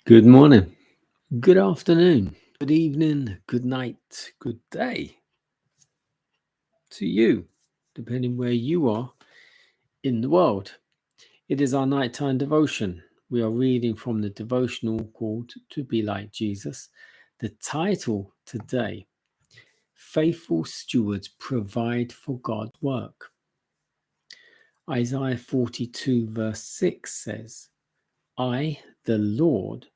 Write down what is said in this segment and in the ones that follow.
Good morning, good afternoon, good evening, good night, good day to you, depending where you are in the world. It is our nighttime devotion. We are reading from the devotional called To Be Like Jesus. The title today, Faithful Stewards Provide for God's Work. Isaiah 42 verse 6 says, I, the Lord,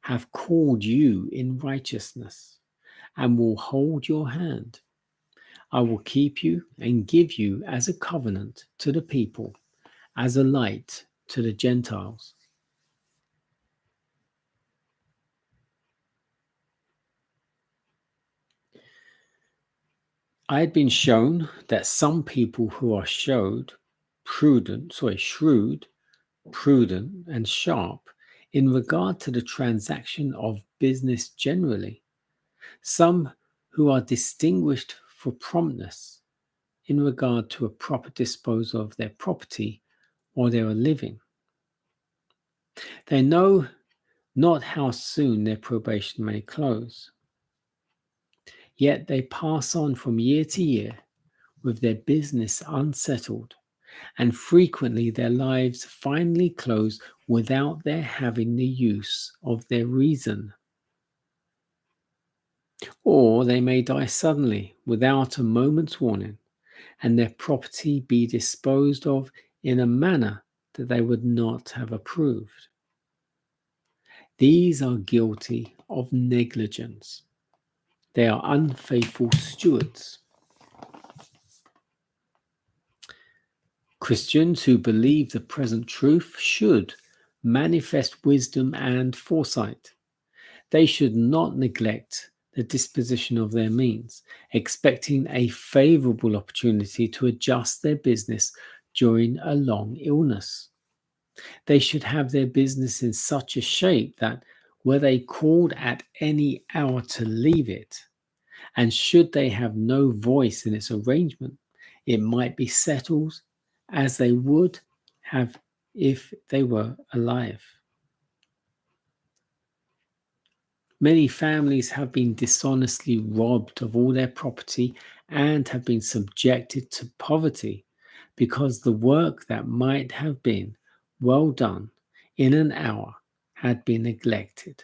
have called you in righteousness and will hold your hand. I will keep you and give you as a covenant to the people, as a light to the Gentiles. I had been shown that some people who are shrewd, prudent, and sharp in regard to the transaction of business generally, some who are distinguished for promptness in regard to a proper disposal of their property or their living. They know not how soon their probation may close. Yet they pass on from year to year with their business unsettled, and frequently their lives finally close without their having the use of their reason. Or they may die suddenly without a moment's warning, and their property be disposed of in a manner that they would not have approved. These are guilty of negligence. They are unfaithful stewards. Christians who believe the present truth should manifest wisdom and foresight. They should not neglect the disposition of their means, expecting a favorable opportunity to adjust their business during a long illness. They should have their business in such a shape that were they called at any hour to leave it, and should they have no voice in its arrangement, it might be settled as they would have if they were alive. Many families have been dishonestly robbed of all their property and have been subjected to poverty because the work that might have been well done in an hour had been neglected.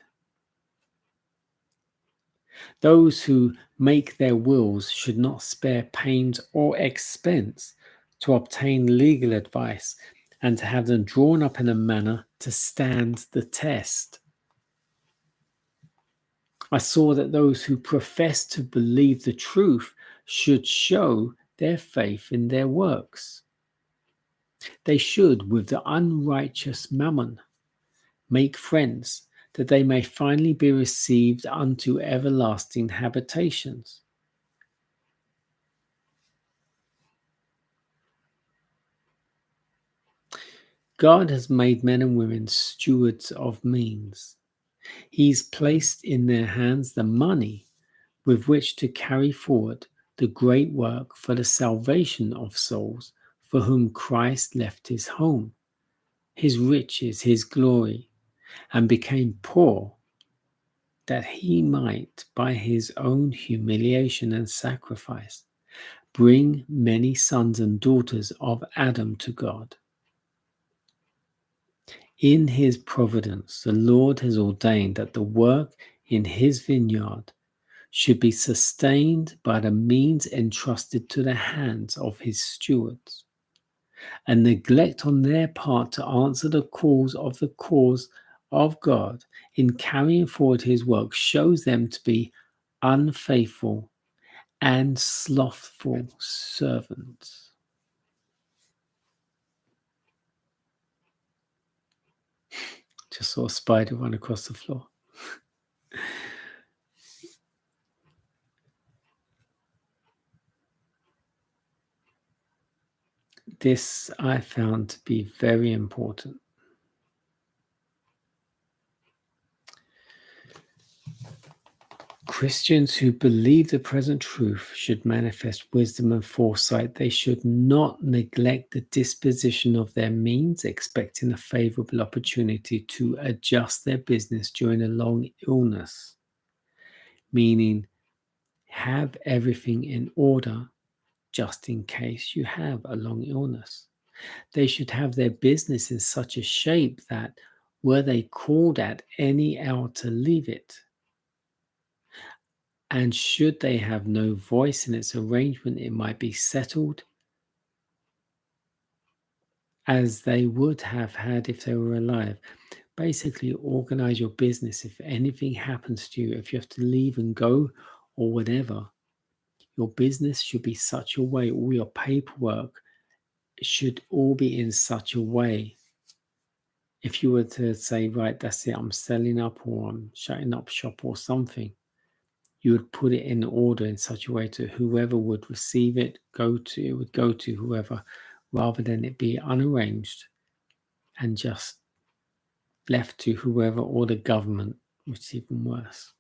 Those who make their wills should not spare pains or expense to obtain legal advice and to have them drawn up in a manner to stand the test. I saw that those who profess to believe the truth should show their faith in their works. They should, with the unrighteous mammon, make friends, that they may finally be received unto everlasting habitations. God has made men and women stewards of means. He's placed in their hands the money with which to carry forward the great work for the salvation of souls for whom Christ left his home, his riches, his glory, and became poor, that he might, by his own humiliation and sacrifice, bring many sons and daughters of Adam to God. In his providence, the Lord has ordained that the work in his vineyard should be sustained by the means entrusted to the hands of his stewards. A neglect on their part to answer the calls of God in carrying forward his work shows them to be unfaithful and slothful servants. Just saw a spider run across the floor. This I found to be very important. Christians who believe the present truth should manifest wisdom and foresight. They should not neglect the disposition of their means, expecting a favorable opportunity to adjust their business during a long illness, meaning have everything in order just in case you have a long illness. They should have their business in such a shape that were they called at any hour to leave it, and should they have no voice in its arrangement, it might be settled as they would have had if they were alive. Basically, organize your business. If anything happens to you, if you have to leave and go or whatever, your business should be such a way, all your paperwork should all be in such a way. If you were to say, right, that's it, I'm selling up or I'm shutting up shop or something, you would put it in order in such a way to whoever would receive it, it would go to whoever, rather than it be unarranged and just left to whoever or the government, which is even worse.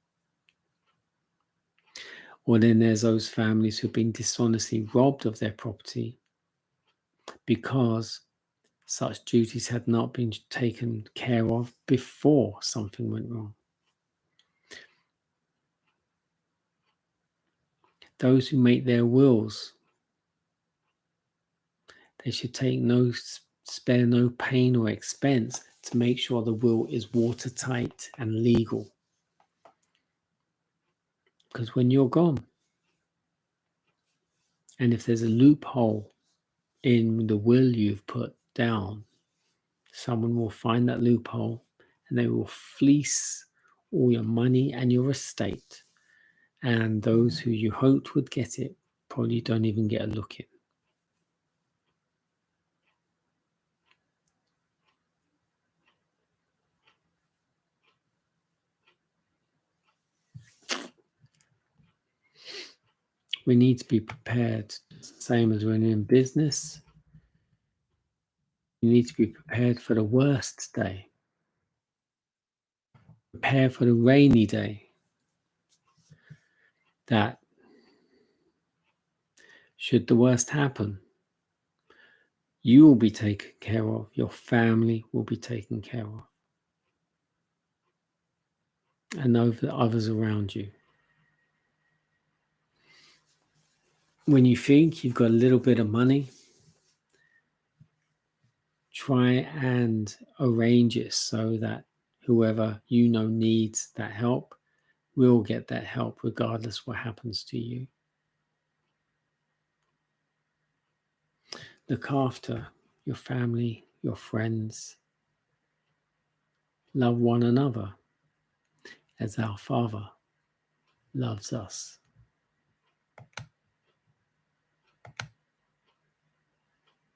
Or then there's those families who've been dishonestly robbed of their property because such duties had not been taken care of before something went wrong. Those who make their wills, they should spare no pain or expense to make sure the will is watertight and legal. Because when you're gone, and if there's a loophole in the will you've put down, someone will find that loophole and they will fleece all your money and your estate. And those who you hoped would get it probably don't even get a look in. We need to be prepared, same as when in business. You need to be prepared for the worst day. Prepare for the rainy day. That should the worst happen, you will be taken care of, your family will be taken care of, and over others around you. When you think you've got a little bit of money, try and arrange it so that whoever you know needs that help will get that help regardless what happens to you. Look after your family, your friends. Love one another as our Father loves us.